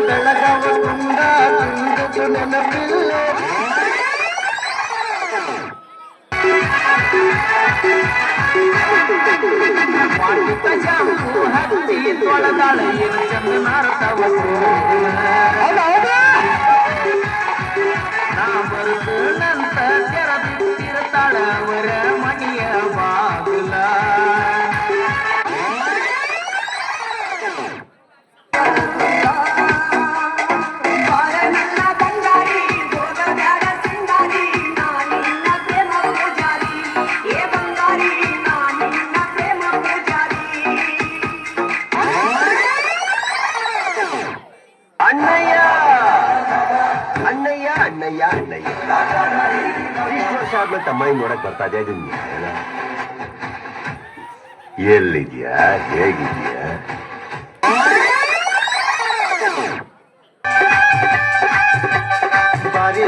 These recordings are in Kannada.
ಬೆಳಗವ ತುಂಡ ತುಂಬಿತು ನೆನಪಿಲ್ಲ. ಹತ್ತಿ ತೊಳೆದಾಳ ಏನು ಚಂದ ನಾರತವ ನಾ ಬರುದು ನಂತ ತೆರದಿರ್ತಾಳ ಅವರ ಮನೆಯ ಬಾಗಿಲ. ಅಣ್ಣಯ್ಯ ಅಣ್ಣಯ್ಯ ಅಣ್ಣಯ್ಯ ಅಣ್ಣಯ್ಯ ಇಷ್ಟು ವರ್ಷ ಆದ್ಮೇಲೆ ತಮ್ಮಯ್ಯ ನೋಡಕ್ ಬರ್ತಾ ಇದೆ. ಎಲ್ಲಿದ್ಯಾ, ಹೇಗಿದ್ಯಾ? ಬಾರಿ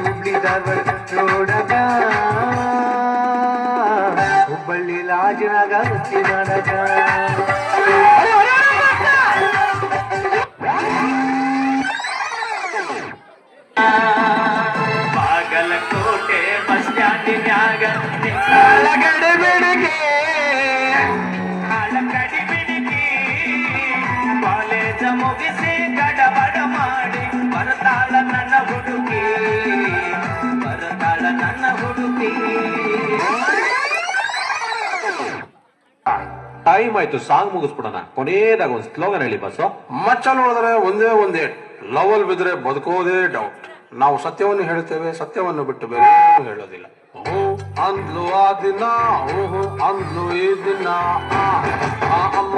ಹುಬ್ಳಿ ಧಾರವಾಡ ನೋಡಗ, ಹುಬ್ಬಳ್ಳಿ ಲಾಜನಾಗ ಹುಟ್ಟಿ ನಾಡಗ. ಬಾಗಲಕೋಟೆ ಬಸ್ ಸ್ಟ್ಯಾಂಡಿನ್ಯಾಗ ಗಡಿ ಬಿಡಿಗೆ ಕಡಿ ಬಿಡಿಗೆ ಕಾಲೇಜ ಮುಗಿಸಿ ಗಡಬಡ ಮಾಡಿ ಬರ್ತಾಳ ನನ್ನ ಹುಡುಗಿ, ಬರ್ತಾಳ ನನ್ನ ಹುಡುಗಿ. ಟೈಮ್ ಆಯ್ತು, ಸಾಂಗ್ ಮುಗಿಸ್ಬಿಡೋಣ. ಕೊನೆಯದಾಗ ಒಂದು ಸ್ಲೋಗನ್ ಹೇಳಿ ಬಸ್ಸು. ಮಚ್ಚ ನೋಡಿದ್ರೆ ಒಂದೇ ಒಂದೇ, ಲವಲ್ ಬಿದ್ರೆ ಬದುಕೋದೇ ಡೌಟ್. ನಾವು ಸತ್ಯವನ್ನು ಹೇಳ್ತೇವೆ, ಸತ್ಯವನ್ನು ಬಿಟ್ಟು ಬೇರೆ ಹೇಳೋದಿಲ್ಲ. ಅಂದ್ಲು ಆ ದಿನ, ಅಂದ್ಲು ಈ ದಿನ, ಅಮ್ಮ